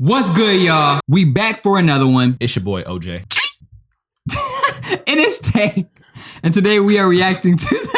What's good, y'all? We back for another one. It's your boy OJ. And it's Tank. And today we are reacting to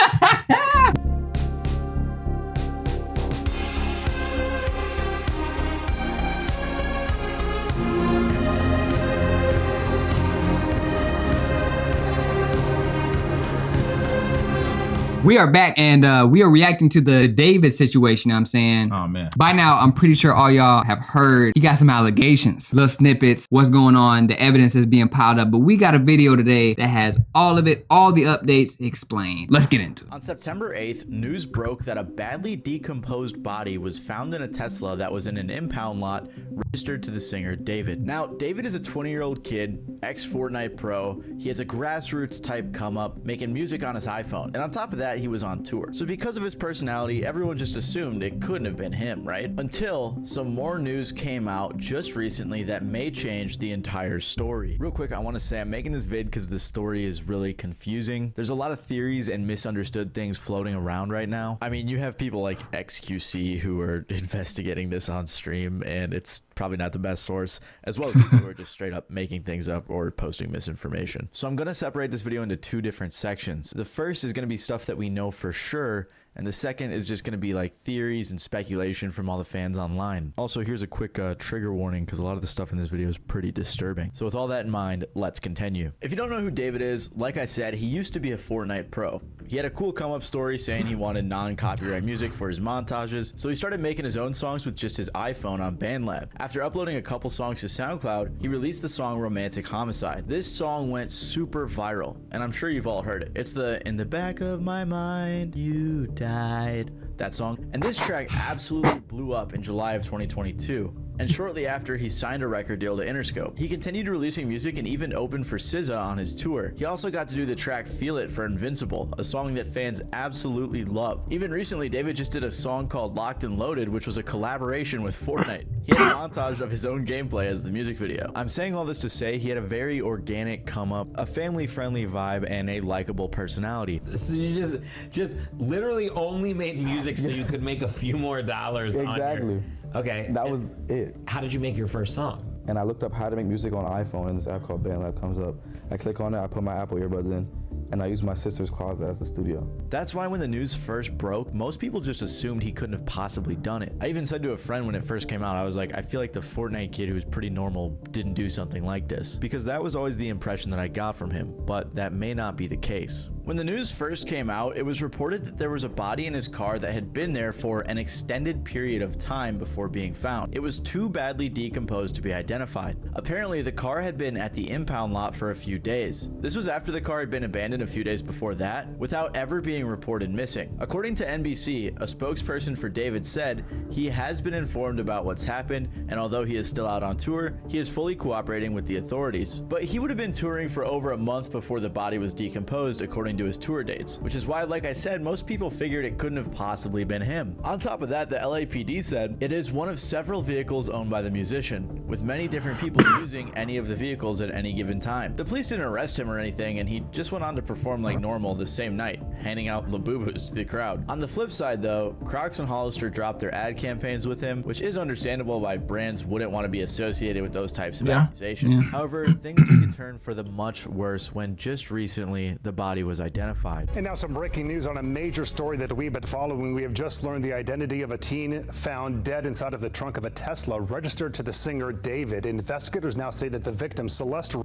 We are back and we are reacting to the David situation, you know what I'm saying? Oh, man. By now, I'm pretty sure all y'all have heard he got some allegations, little snippets, what's going on, the evidence is being piled up, but we got a video today that has all of it, all the updates explained. Let's get into it. On September 8th, news broke that a badly decomposed body was found in a Tesla that was in an impound lot registered to the singer David. Now, David is a 20-year-old kid, ex-Fortnite pro. He has a grassroots type come up, making music on his iPhone. And on top of that, he was on tour. So because of his personality, everyone just assumed it couldn't have been him, right? Until some more news came out just recently that may change the entire story. Real quick, I want to say I'm making this vid because the story is really confusing. There's a lot of theories and misunderstood things floating around right now. I mean, you have people like XQC who are investigating this on stream, and it's probably not the best source, as well as people who are just straight up making things up or posting misinformation. So I'm going to separate this video into two different sections. The first is going to be stuff that we know for sure, and the second is just going to be like theories and speculation from all the fans online. Also, here's a quick trigger warning because a lot of the stuff in this video is pretty disturbing. So with all that in mind, let's continue. If you don't know who David is, like I said, he used to be a Fortnite pro. He had a cool come-up story saying he wanted non-copyright music for his montages, so he started making his own songs with just his iPhone on BandLab. After uploading a couple songs to SoundCloud, he released the song Romantic Homicide. This song went super viral, and I'm sure you've all heard it. It's the "In the Back of My Mind, You Died," that song. And this track absolutely blew up in July of 2022. And shortly after, he signed a record deal to Interscope. He continued releasing music and even opened for SZA on his tour. He also got to do the track Feel It for Invincible, a song that fans absolutely love. Even recently, David just did a song called Locked and Loaded, which was a collaboration with Fortnite. He had a montage of his own gameplay as the music video. I'm saying all this to say he had a very organic come up, a family-friendly vibe, and a likable personality. So you just literally only made music so you could make a few more dollars. Exactly. Okay. That was it. How did you make your first song? And I looked up how to make music on iPhone, and this app called BandLab comes up. I click on it, I put my Apple earbuds in, and I use my sister's closet as a studio. That's why when the news first broke, most people just assumed he couldn't have possibly done it. I even said to a friend when it first came out, I was like, I feel like the Fortnite kid who was pretty normal didn't do something like this, because that was always the impression that I got from him, but that may not be the case. When the news first came out, it was reported that there was a body in his car that had been there for an extended period of time before being found. It was too badly decomposed to be identified. Apparently, the car had been at the impound lot for a few days. This was after the car had been abandoned a few days before that, without ever being reported missing. According to NBC, a spokesperson for David said he has been informed about what's happened, and although he is still out on tour, he is fully cooperating with the authorities. But he would have been touring for over a month before the body was decomposed, according to his tour dates, which is why, like I said, most people figured it couldn't have possibly been him. On top of that, the LAPD said it is one of several vehicles owned by the musician, with many different people using any of the vehicles at any given time. The police didn't arrest him or anything, and he just went on to perform like normal the same night, handing out Labubus to the crowd. On the flip side though, Crocs and Hollister dropped their ad campaigns with him, which is understandable why brands wouldn't want to be associated with those types of accusations. However, things took a turn for the much worse when just recently the body was identified. And now some breaking news on a major story that we've been following. We have just learned the identity of a teen found dead inside of the trunk of a Tesla registered to the singer David. Investigators now say that the victim, Celeste,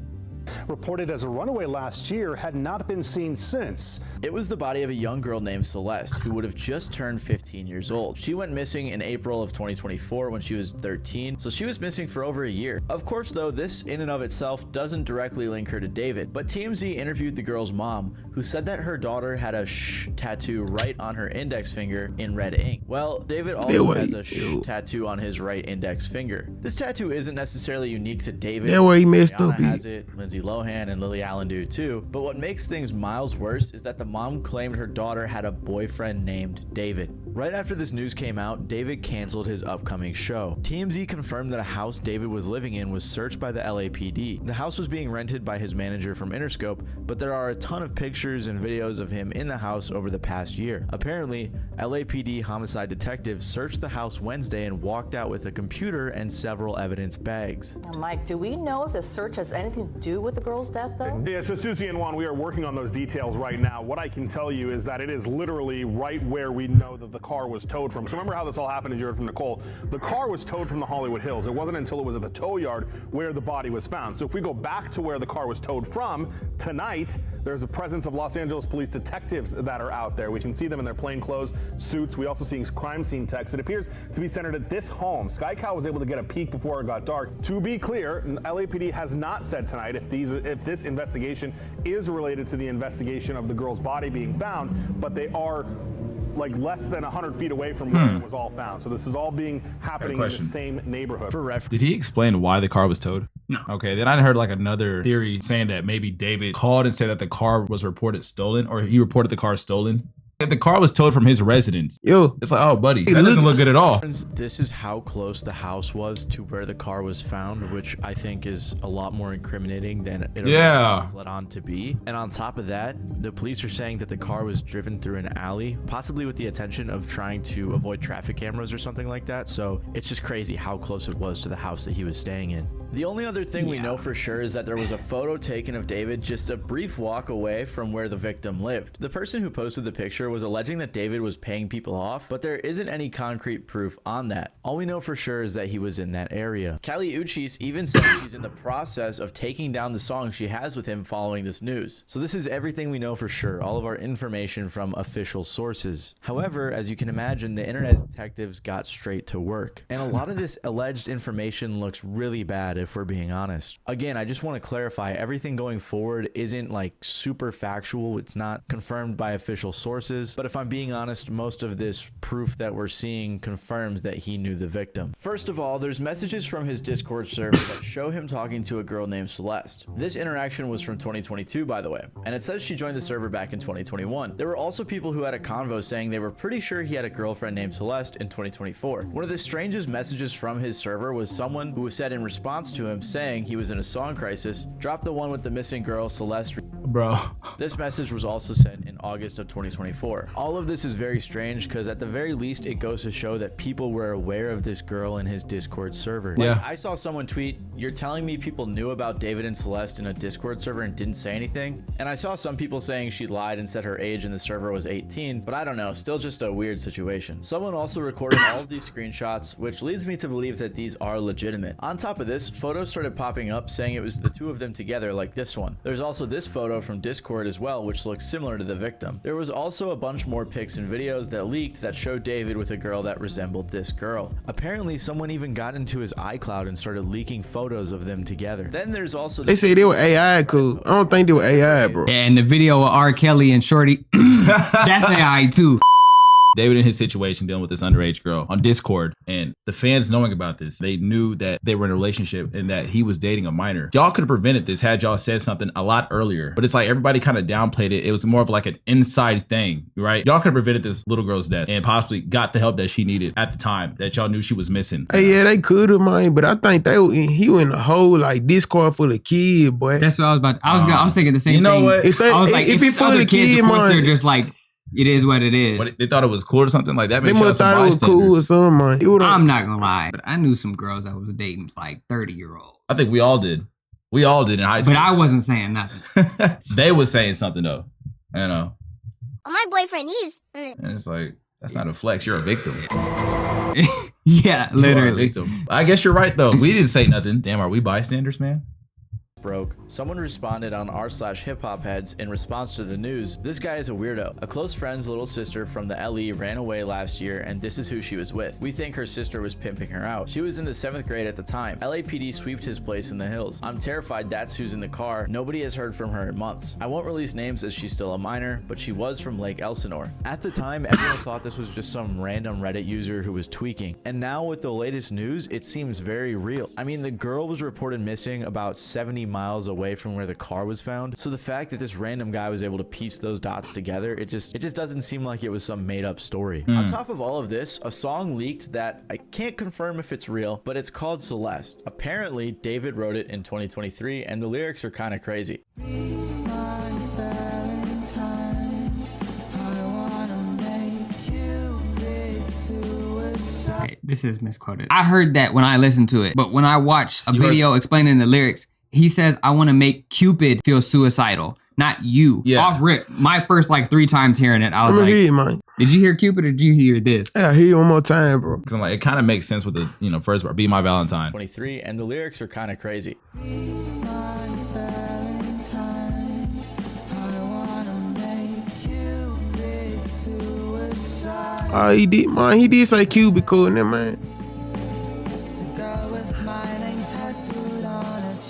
reported as a runaway last year, had not been seen since. It was the body of a young girl named Celeste, who would have just turned 15 years old. She went missing in April of 2024 when she was 13, so she was missing for over a year. Of course, though, this in and of itself doesn't directly link her to David, but TMZ interviewed the girl's mom, who said that her daughter had a "sh" tattoo right on her index finger in red ink. Well, David also has a "sh" tattoo on his right index finger. This tattoo isn't necessarily unique to David. That way he messed Rihanna up. has it, Lindsay Lohan and Lily Allen do too. But what makes things miles worse is that the mom claimed her daughter had a boyfriend named David. Right after this news came out, David canceled his upcoming show. TMZ confirmed that a house David was living in was searched by the LAPD. The house was being rented by his manager from Interscope, but there are a ton of pictures and videos of him in the house over the past year. Apparently, LAPD homicide detectives searched the house Wednesday and walked out with a computer and several evidence bags. Now, Mike, do we know if the search has anything to do with the girl's death, though? Yeah, so Susie and Juan, we are working on those details right now. What I can tell you is that it is literally right where we know that the car was towed from. So remember how this all happened, as you heard from Nicole? The car was towed from the Hollywood Hills. It wasn't until it was at the tow yard where the body was found. So if we go back to where the car was towed from, tonight, there's a presence of Los Angeles police detectives that are out there. We can see them in their plainclothes suits. We also see crime scene techs. It appears to be centered at this home. Sky Cow was able to get a peek before it got dark. To be clear, LAPD has not said tonight if this investigation is related to the investigation of the girl's body being found, but they are like less than 100 feet away from where it was all found. So this is all happening in the same neighborhood. Did he explain why the car was towed? No. Okay, then I heard like another theory saying that maybe David called and said that the car was reported stolen, or he reported the car stolen. If the car was towed from his residence, it's like, oh, buddy, that doesn't look good at all. This is how close the house was to where the car was found, which I think is a lot more incriminating than it was led on to be. And on top of that, the police are saying that the car was driven through an alley, possibly with the intention of trying to avoid traffic cameras or something like that. So it's just crazy how close it was to the house that he was staying in. The only other thing we know for sure is that there was a photo taken of David just a brief walk away from where the victim lived. The person who posted the picture was alleging that David was paying people off, but there isn't any concrete proof on that. All we know for sure is that he was in that area. Kali Uchis even said she's in the process of taking down the song she has with him following this news. So this is everything we know for sure, all of our information from official sources. However, as you can imagine, the internet detectives got straight to work. And a lot of this alleged information looks really bad if we're being honest. Again, I just want to clarify, everything going forward isn't like super factual. It's not confirmed by official sources. But if I'm being honest, most of this proof that we're seeing confirms that he knew the victim. First of all, there's messages from his Discord server that show him talking to a girl named Celeste. This interaction was from 2022, by the way, and it says she joined the server back in 2021. There were also people who had a convo saying they were pretty sure he had a girlfriend named Celeste in 2024. One of the strangest messages from his server was someone who said in response to him saying he was in a song crisis, drop the one with the missing girl, Celeste. Bro. This message was also sent in August of 2024. All of this is very strange because at the very least it goes to show that people were aware of this girl in his Discord server. Like, I saw someone tweet, you're telling me people knew about David and Celeste in a Discord server and didn't say anything? And I saw some people saying she lied and said her age in the server was 18, but I don't know, still just a weird situation. Someone also recorded all of these screenshots, which leads me to believe that these are legitimate. On top of this, photos started popping up saying it was the two of them together, like this one. There's also this photo from Discord as well, which looks similar to the victim. There was also a bunch more pics and videos that leaked that showed David with a girl that resembled this girl. Apparently, someone even got into his iCloud and started leaking photos of them together. Then there's also they say they were AI cool. I don't think they were AI, bro. And the video of R. Kelly and Shorty, that's AI too. David in his situation dealing with this underage girl on Discord, and the fans knowing about this, they knew that they were in a relationship and that he was dating a minor. Y'all could have prevented this had y'all said something a lot earlier, but it's like everybody kind of downplayed it. It was more of like an inside thing, right? Y'all could have prevented this little girl's death and possibly got the help that she needed at the time that y'all knew she was missing. Hey, yeah, they could have, man, but I think he was in a whole like Discord full of kids, boy. That's what I was about. I was thinking the same thing. You know what? I was like, if it's full of kids, of course they're just like, it is what it is. What, they thought it was cool or something like that? They must thought it was cool or something, man. I'm not gonna lie, but I knew some girls that was dating like 30-year-olds. I think we all did. We all did in high school. But I wasn't saying nothing. They was saying something though. You know. My boyfriend is. And it's like, that's not a flex. You're a victim. Yeah, literally. You are a victim. I guess you're right though. We didn't say nothing. Damn, are we bystanders, man? Broke. Someone responded on r/hiphopheads in response to the news. This guy is a weirdo. A close friend's little sister from the LE ran away last year, and this is who she was with. We think her sister was pimping her out. She was in the 7th grade at the time. LAPD sweeped his place in the hills. I'm terrified that's who's in the car. Nobody has heard from her in months. I won't release names as she's still a minor, but she was from Lake Elsinore. At the time, everyone thought this was just some random Reddit user who was tweaking. And now with the latest news, it seems very real. I mean, the girl was reported missing about 70 miles away from where the car was found. So the fact that this random guy was able to piece those dots together, it just doesn't seem like it was some made up story. On top of all of this, a song leaked that I can't confirm if it's real, but it's called Celeste. Apparently, David wrote it in 2023, and the lyrics are kind of crazy. Okay, this is misquoted. I heard that when I listened to it, but when I watched a video explaining the lyrics, he says, I want to make Cupid feel suicidal, not you. Yeah. Off rip. My first like 3 times hearing it, I was like, hear it, man. did you hear Cupid or did you hear this? Yeah, hear it one more time, bro. Because I'm like, it kind of makes sense with the, you know, first part, Be My Valentine. 23, and the lyrics are kind of crazy. He did, man. He did say cubicle in there, man.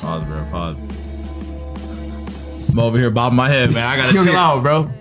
Pause, bro. Pause. I'm over here bobbing my head, man. I gotta chill out, bro.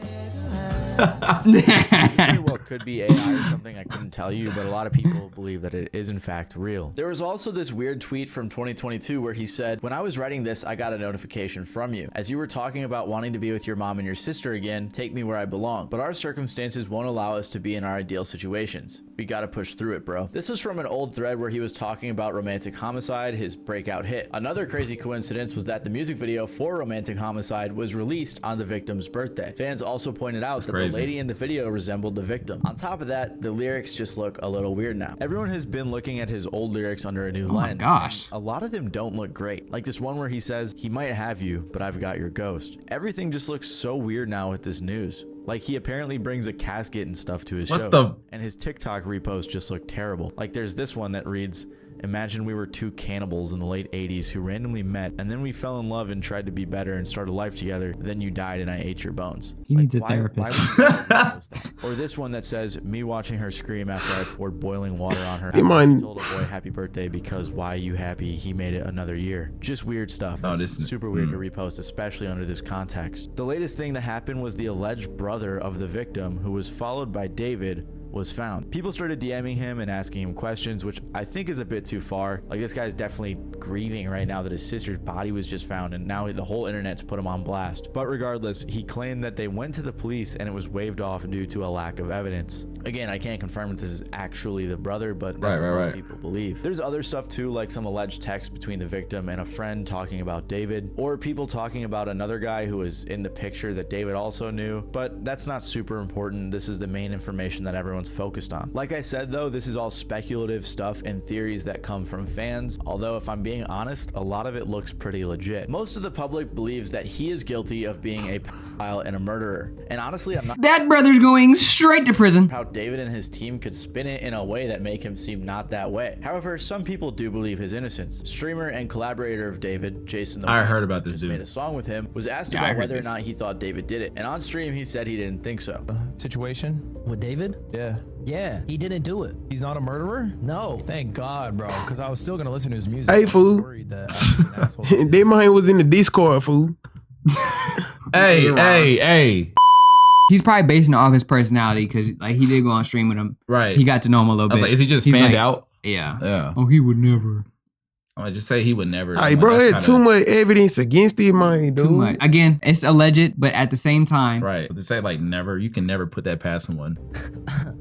Very well could be AI or something, I couldn't tell you, but a lot of people believe that it is in fact real. There was also this weird tweet from 2022 where he said, when I was writing this, I got a notification from you. As you were talking about wanting to be with your mom and your sister again, take me where I belong. But our circumstances won't allow us to be in our ideal situations. We gotta push through it, bro. This was from an old thread where he was talking about Romantic Homicide, his breakout hit. Another crazy coincidence was that the music video for Romantic Homicide was released on the victim's birthday. Fans also pointed out that the lady in the video resembled the victim. On top of that, the lyrics just look a little weird now. Everyone has been looking at his old lyrics under a new lens. Oh my gosh. A lot of them don't look great. Like this one where he says, he might have you, but I've got your ghost. Everything just looks so weird now with this news. Like he apparently brings a casket and stuff to his show. And his TikTok reposts just look terrible. Like there's this one that reads, imagine we were 2 cannibals in the late 80s who randomly met and then we fell in love and tried to be better and start a life together. Then you died and I ate your bones. He needs a therapist. Or this one that says, me watching her scream after I poured boiling water on her. You mind? Told a boy happy birthday because why are you happy? He made it another year. Just weird stuff. Oh, It's super weird to repost, especially under this context. The latest thing that happened was the alleged brother of the victim, who was followed by David, was found. People started DMing him and asking him questions, which I think is a bit too far. Like this guy's definitely grieving right now that his sister's body was just found and now the whole internet's put him on blast. But regardless, he claimed that they went to the police and it was waived off due to a lack of evidence. Again, I can't confirm if this is actually the brother, but that's what most people believe. There's other stuff too, like some alleged text between the victim and a friend talking about David, or people talking about another guy who was in the picture that David also knew, but that's not super important. This is the main information that everyone's focused on. Like I said though, this is all speculative stuff and theories that come from fans, although if I'm being honest, a lot of it looks pretty legit. Most of the public believes that he is guilty of being a pedophile and a murderer, and honestly I'm not— that brother's going straight to prison. How David and his team could spin it in a way that make him seem not that way. However, some people do believe his innocence. Streamer and collaborator of David, Jason the I heard about this dude. made a song with him, was asked about whether or not he thought David did it, and on stream he said he didn't think so. Situation with David? Yeah, he didn't do it. He's not a murderer? No. Thank God, bro, because I was still gonna listen to his music. Hey, fool. They man was in the Discord, fool. Hey. He's probably basing it off his personality because like he did go on stream with him. Right. He got to know him a little bit. Like, is he just He's fanned like, out? Yeah. Oh, he would never. I'm like, just say he would never. Hey, bro, it's too much evidence against him, man, dude. Too much. Again, it's alleged, but at the same time. Right. But to say like never, you can never put that past someone.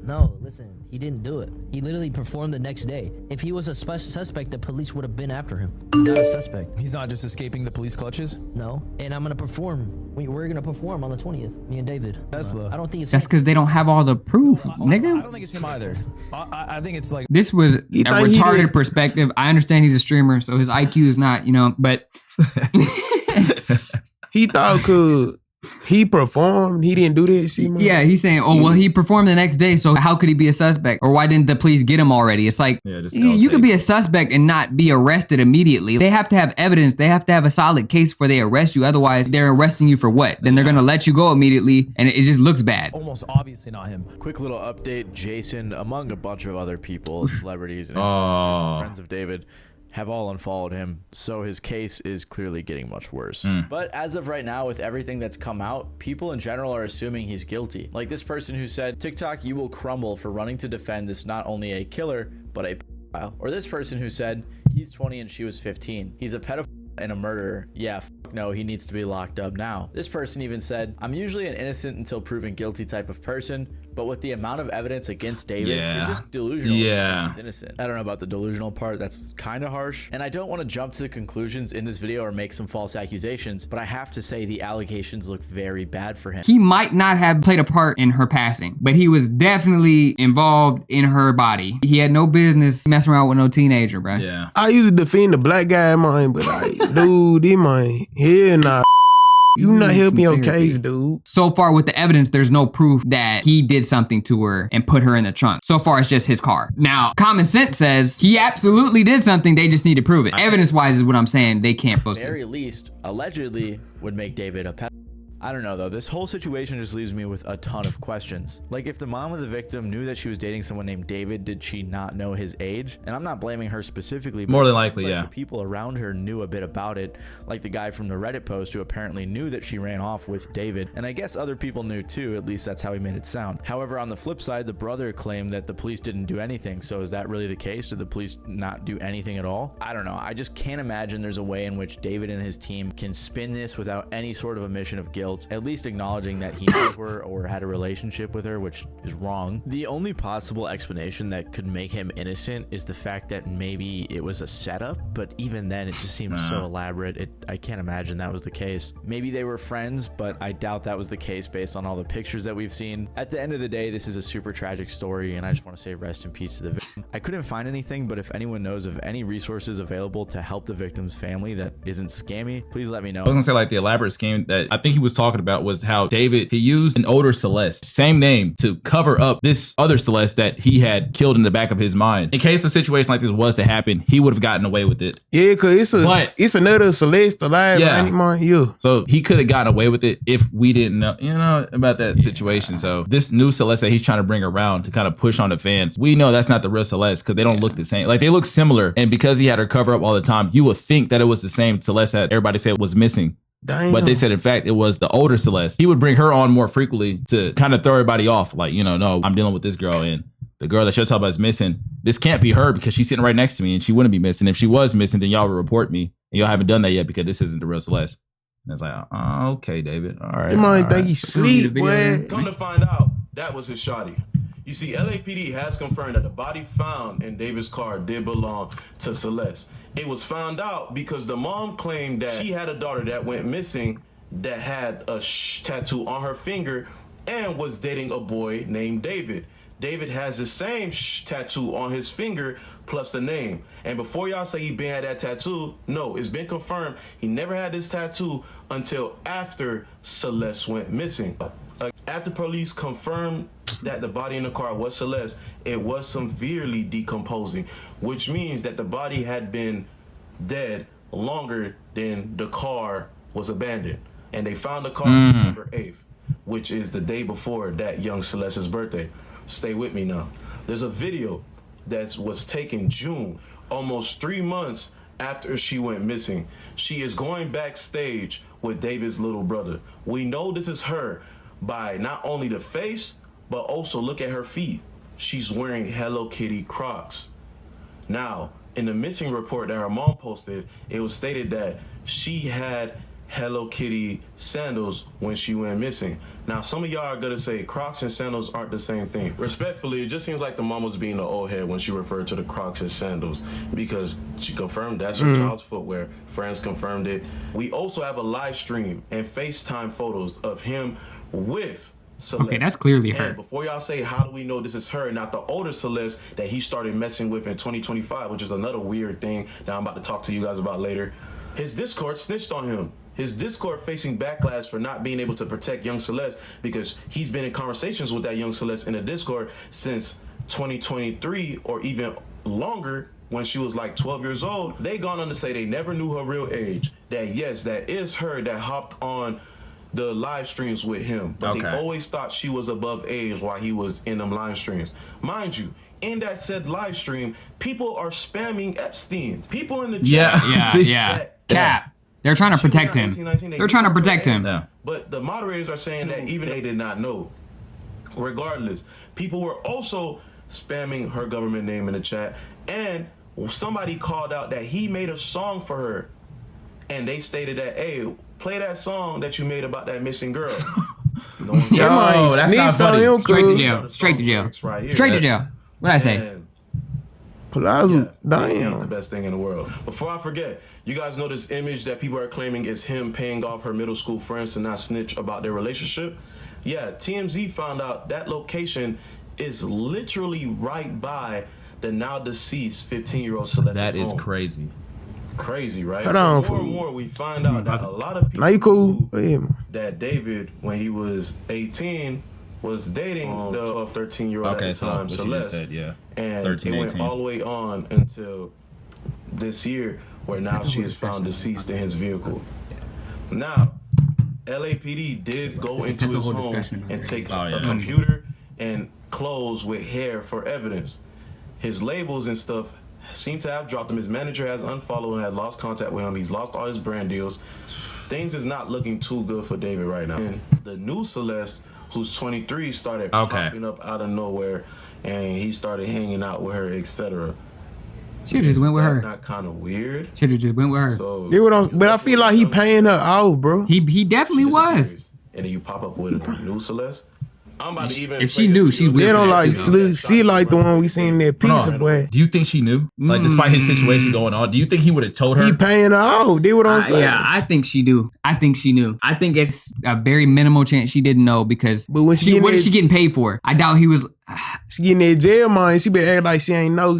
No, listen, he didn't do it. He literally performed the next day. If he was a suspect, the police would have been after him. He's not a suspect. He's not just escaping the police clutches? No. And I'm gonna perform. We're gonna perform on the 20th, me and David. Tesla. I don't think it's That's because they don't have all the proof, nigga. I don't think it's him either. I think it's like— This was a retarded perspective. I understand he's a streamer, so his IQ is not, but he thought he performed. He didn't do that shit, man. Yeah, he's saying, oh, well, he performed the next day, so how could he be a suspect? Or why didn't the police get him already? It's like, you could be a suspect and not be arrested immediately. They have to have evidence. They have to have a solid case before they arrest you. Otherwise, they're arresting you for what? Then they're going to let you go immediately, and it just looks bad. Almost obviously not him. Quick little update, Jason, among a bunch of other people, celebrities and influencers, friends of David, have all unfollowed him, so his case is clearly getting much worse. But as of right now, with everything that's come out, people in general are assuming he's guilty. Like this person who said, TikTok, you will crumble for running to defend this not only a killer, but a pedophile. Or this person who said, he's 20 and she was 15. He's a pedophile and a murderer. Yeah, no, he needs to be locked up now. This person even said, I'm usually an innocent until proven guilty type of person, but with the amount of evidence against David, you're just delusional. Yeah. He's innocent. I don't know about the delusional part. That's kind of harsh. And I don't want to jump to the conclusions in this video or make some false accusations, but I have to say the allegations look very bad for him. He might not have played a part in her passing, but he was definitely involved in her body. He had no business messing around with no teenager, bro. Yeah. I used to defend the black guy, man, but like, dude, he man, hell nah. You not helping your case, dude. So far with the evidence, there's no proof that he did something to her and put her in the trunk. So far, it's just his car. Now, common sense says he absolutely did something. They just need to prove it. Evidence-wise is what I'm saying. They can't post it. At the very least, allegedly would make David a pedophile. I don't know though, this whole situation just leaves me with a ton of questions. Like, if the mom of the victim knew that she was dating someone named David, did she not know his age? And I'm not blaming her specifically, but more than likely, the people around her knew a bit about it, like the guy from the Reddit post who apparently knew that she ran off with David, and I guess other people knew too, at least that's how he made it sound. However, on the flip side, the brother claimed that the police didn't do anything, so is that really the case? Did the police not do anything at all? I don't know, I just can't imagine there's a way in which David and his team can spin this without any sort of admission of guilt, at least acknowledging that he knew her or had a relationship with her, which is wrong. The only possible explanation that could make him innocent is the fact that maybe it was a setup, but even then it just seems so elaborate. I can't imagine that was the case. Maybe they were friends, but I doubt that was the case based on all the pictures that we've seen. At the end of the day, this is a super tragic story, and I just want to say rest in peace to the victim. I couldn't find anything, but if anyone knows of any resources available to help the victim's family that isn't scammy, please let me know. I was gonna say, like, the elaborate scheme that I think he was talking about was how David, he used an older Celeste, same name, to cover up this other Celeste that he had killed in the back of his mind. In case a situation like this was to happen, he would have gotten away with it. Yeah, cause it's another Celeste alive. Yeah. So he could have gotten away with it if we didn't know, about that situation. So this new Celeste that he's trying to bring around to kind of push on the fans, we know that's not the real Celeste because they don't look the same. Like, they look similar, and because he had her cover up all the time, you would think that it was the same Celeste that everybody said was missing. Damn. But they said, in fact, it was the older Celeste. He would bring her on more frequently to kind of throw everybody off. Like, no, I'm dealing with this girl, and the girl that you're talking about is missing. This can't be her because she's sitting right next to me, and she wouldn't be missing. If she was missing, then y'all would report me, and y'all haven't done that yet because this isn't the real Celeste. And it's like, oh, okay, David. All right. You might think he's sleep, boy. Come to find out, that was his shawty. You see, LAPD has confirmed that the body found in David's car did belong to Celeste. It was found out because the mom claimed that she had a daughter that went missing that had a tattoo on her finger and was dating a boy named David. David has the same tattoo on his finger plus the name. And before y'all say he been had that tattoo, no, it's been confirmed he never had this tattoo until after Celeste went missing. After police confirmed that the body in the car was Celeste, it was severely decomposing, which means that the body had been dead longer than the car was abandoned. And they found the car September 8th, which is the day before that young Celeste's birthday. Stay with me now. There's a video that was taken June, almost 3 months after she went missing. She is going backstage with David's little brother. We know this is her by not only the face, but also look at her feet. She's wearing Hello Kitty Crocs. Now, in the missing report that her mom posted, it was stated that she had Hello Kitty sandals when she went missing. Now, some of y'all are gonna say Crocs and sandals aren't the same thing. Respectfully, it just seems like the mom was being an old head when she referred to the Crocs as sandals, because she confirmed that's her child's footwear. Friends confirmed it. We also have a live stream and FaceTime photos of him with Celeste. Okay, that's clearly her. And before y'all say, how do we know this is her, not the older Celeste that he started messing with in 2025, which is another weird thing that I'm about to talk to you guys about later. His Discord snitched on him. His Discord facing backlash for not being able to protect young Celeste because he's been in conversations with that young Celeste in the Discord since 2023 or even longer, when she was like 12 years old. They gone on to say they never knew her real age. That yes, that is her that hopped on the live streams with him, but they always thought she was above age while he was in them live streams. Mind you, in that said live stream, people are spamming Epstein. People in the chat. Yeah. Cap. They're trying to protect him. They're trying to protect him. But the moderators are saying that even they did not know. Regardless, people were also spamming her government name in the chat, and somebody called out that he made a song for her. and they stated that, hey, play that song that you made about that missing girl. No that's not funny. Straight to jail. Straight to jail. Straight to jail. What'd I say? Palazzo, damn. The best thing in the world. Before I forget, you guys know this image that people are claiming is him paying off her middle school friends to not snitch about their relationship? Yeah, TMZ found out that location is literally right by the now deceased 15-year-old Celeste. That is crazy. Crazy, right? Hold on, more and more, we find out that a lot of people now you cool. that David, when he was 18, was dating the 13-year-old at the time, Celeste. Said, yeah. And 13, it went 18. all the way on until this year, where now she is found deceased in his vehicle. Now, LAPD did go into his home and take a computer and clothes with hair for evidence. His labels and stuff seem to have dropped him. His manager has unfollowed and had lost contact with him. He's lost all his brand deals. Things is not looking too good for David right now. And the new Celeste, who's 23, started popping up out of nowhere, and he started hanging out with her, etc. Should've just went with her. Not kind of weird. Should've just went with her. So, but I feel like he paying her off, bro. He definitely was. And then you pop up with a new Celeste. I'm about to even. If she knew, she would. They don't like. She like the one we seen in that pizza, boy. Do you think she knew? Like, despite his situation going on, do you think he would have told her? He paying her off. Did what I'm saying? Yeah, I think she do. I think she knew. I think it's a very minimal chance she didn't know because. But when what is she getting paid for? I doubt he was. She getting that jail money. She better act like she ain't know.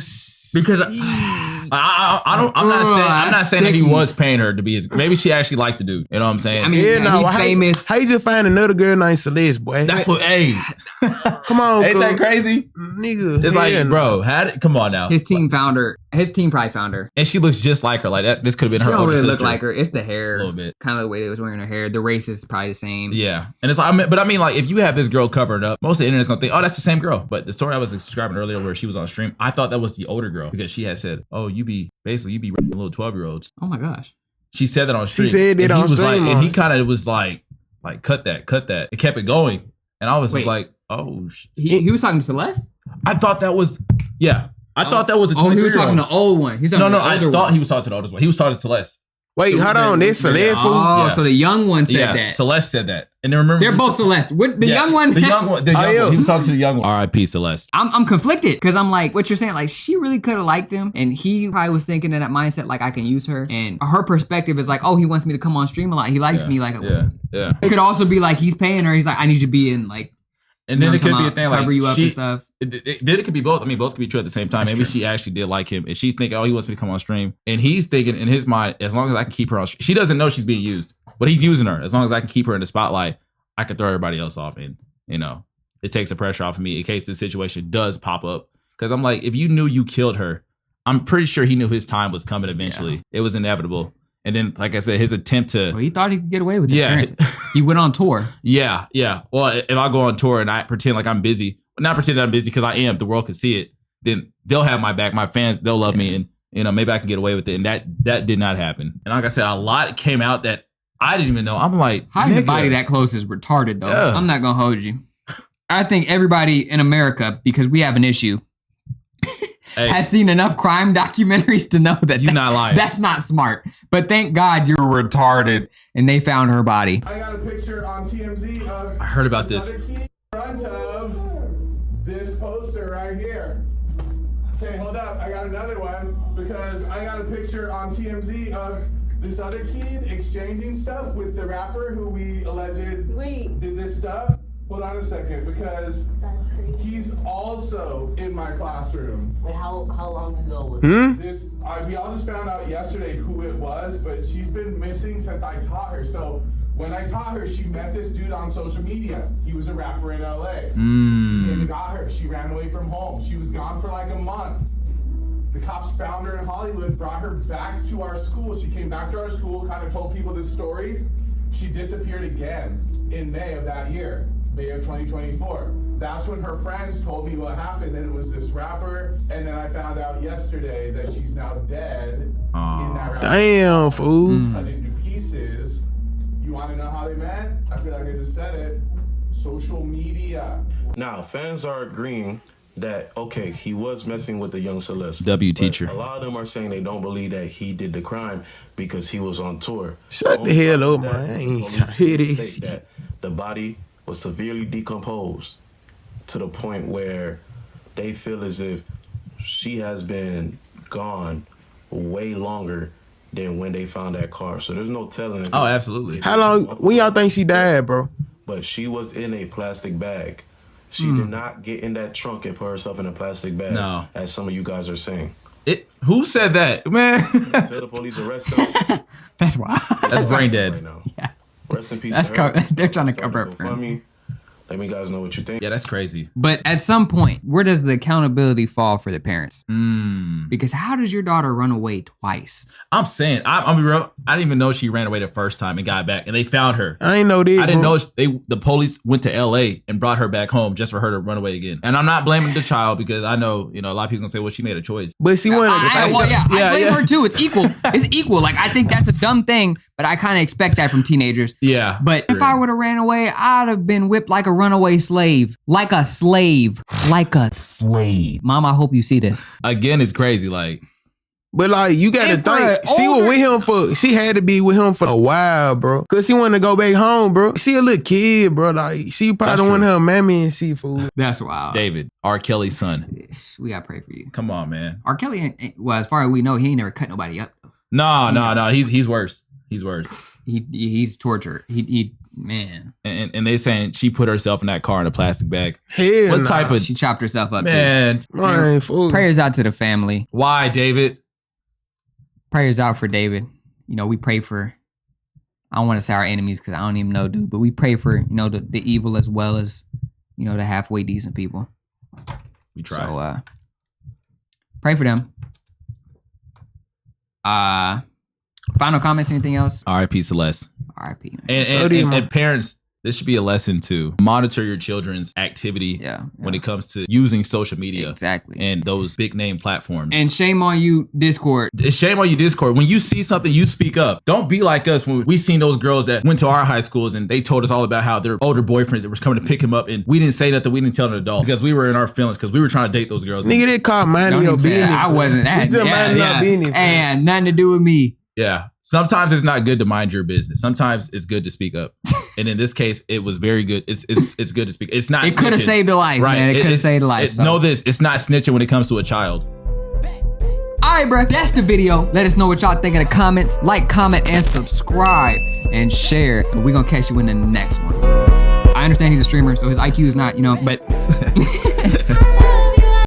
Because I'm not saying that he was paying her to be his. Maybe she actually liked the dude. You know what I'm saying? I mean, he's famous. How you just find another girl named Celeste, boy? That's what. Hey, come on, ain't that crazy, nigga? It's like, bro, come on now. His team found her. His team probably found her, and she looks just like her. Like that. This could have been her. She don't older really sister. look like her. It's the hair, a little bit, kind of the way they was wearing her hair. The race is probably the same. Yeah, and it's like, but I mean, like, if you have this girl covered up, most of the internet's gonna think, oh, that's the same girl. But the story I was describing earlier, where she was on stream, I thought that was the older girl because she had said, oh, you be little 12-year-olds. Oh my gosh. She said that on stream. She said it on stream. And he kind of was like, cut that. It kept it going. And I was just like, oh. He was talking to Celeste? I thought that was, yeah. I thought that was a 23-year-old. Oh, he was talking to the old one. I thought he was talking to the oldest one. He was talking to Celeste. Wait, hold on. This Celeste fool? Oh, so the young one said that. Celeste said that. And then remember, they're both Celeste. The young one. The young one. He was talking to the young one. R.I.P. Celeste. I'm conflicted because I'm like, what you're saying, like she really could have liked him, and he probably was thinking in that mindset, like I can use her, and her perspective is like, oh, he wants me to come on stream a lot. He likes me, like yeah. It could also be like he's paying her. He's like, I need you to be in like. And then it could be a thing like cover you up and stuff. Then it could be both. I mean, both could be true at the same time. Maybe she actually did like him, and she's thinking, oh, he wants me to come on stream, and he's thinking in his mind, as long as I can keep her on, she doesn't know she's being used, but he's using her. As long as I can keep her in the spotlight, I can throw everybody else off, and it takes the pressure off of me in case the situation does pop up. Because I'm like, if you knew you killed her, I'm pretty sure he knew his time was coming eventually. Yeah. It was inevitable. And then, like I said, his attempt to... Well, he thought he could get away with it. Yeah. He went on tour. Yeah. Well, if I go on tour and I pretend like I'm busy, not pretend that I'm busy because I am, the world can see it, then they'll have my back. My fans, they'll love me. And, maybe I can get away with it. And that did not happen. And like I said, a lot came out that I didn't even know. I'm like... Hiding the body that close is retarded, though. Yeah. I'm not going to hold you. I think everybody in America, because we have an issue... has seen enough crime documentaries to know that you're not lying. That's not smart. But thank God you're retarded and they found her body. I got a picture on TMZ of I heard about this. In front of this poster right here. Okay, hold up. I got another one because I got a picture on TMZ of this other kid exchanging stuff with the rapper who we alleged did this stuff. Hold on a second, because he's also in my classroom. Wait, how long ago was this? We all just found out yesterday who it was, but she's been missing since I taught her. So when I taught her, she met this dude on social media. He was a rapper in LA. Came and got her. She ran away from home. She was gone for like a month. The cops found her in Hollywood, brought her back to our school. She came back to our school, kind of told people this story. She disappeared again in May of that year. May of 2024. That's when her friends told me what happened, and it was this rapper, and then I found out yesterday that she's now dead in that rapper. Damn, fool. Cut into pieces. You want to know how they met? I feel like I just said it. Social media. Now, fans are agreeing that, okay, he was messing with the young Celeste. W but teacher. A lot of them are saying they don't believe that he did the crime because he was on tour. Shut the hell up, man. I ain't trying to hear this. That the body was severely decomposed to the point where they feel as if she has been gone way longer than when they found that car. So there's no telling. Oh, absolutely. How long? When y'all think she died, bro? But she was in a plastic bag. She did not get in that trunk and put herself in a plastic bag. No. As some of you guys are saying. Who said that, man? Tell the police arrest her. That's wild. That's brain dead. Right now. Yeah. Rest in peace. That's to her. they're trying to cover up for him. GoFundMe. Let me guys know what you think. Yeah, that's crazy. But at some point, where does the accountability fall for the parents? Because how does your daughter run away twice? I'm saying, I'll be real. I didn't even know she ran away the first time and got back, and they found her. I ain't know this. I didn't know the police went to LA and brought her back home just for her to run away again. And I'm not blaming the child because I know, a lot of people gonna say, well, she made a choice. But she wanted. I blame her too. It's equal. It's equal. Like, I think that's a dumb thing, but I kind of expect that from teenagers. Yeah. But if I would have ran away, I'd have been whipped like a runaway slave. Like a slave. Like a slave. Mom, I hope you see this. Again, it's crazy. Like, but like, you gotta think, she was with him she had to be with him for a while, bro. Cause she wanted to go back home, bro. She a little kid, bro. Like, she probably wanted her mammy and seafood. That's wild. David, R. Kelly's son. We gotta pray for you. Come on, man. R. Kelly, well, as far as we know, he ain't never cut nobody up. No. He's worse. He's worse. He's torture. Man. And they saying she put herself in that car in a plastic bag. Hell What type of... She chopped herself up, man. Too. Prayers out to the family. Why, David? Prayers out for David. We pray for, I don't want to say our enemies because I don't even know, dude, but we pray for, the evil as well as, the halfway decent people. We try. So, pray for them. Final comments, anything else? R.I.P. Celeste. R.I.P. And parents, this should be a lesson to monitor your children's activity when it comes to using social media. Exactly. And those big name platforms. And shame on you, Discord. Shame on you, Discord. When you see something, you speak up. Don't be like us when we seen those girls that went to our high schools and they told us all about how their older boyfriends that was coming to pick him up, and we didn't say nothing. We didn't tell an adult because we were in our feelings because we were trying to date those girls. Nigga, they called minding your business. I wasn't that. And nothing to do with me. Yeah. Sometimes it's not good to mind your business. Sometimes it's good to speak up. And in this case, it was very good. It's good to speak. It's not. It could have saved a life, right? Man. It could have saved a life. Know this. It's not snitching when it comes to a child. All right, bro. That's the video. Let us know what y'all think in the comments. Like, comment, and subscribe, and share. And we're gonna catch you in the next one. I understand he's a streamer, so his IQ is not, but.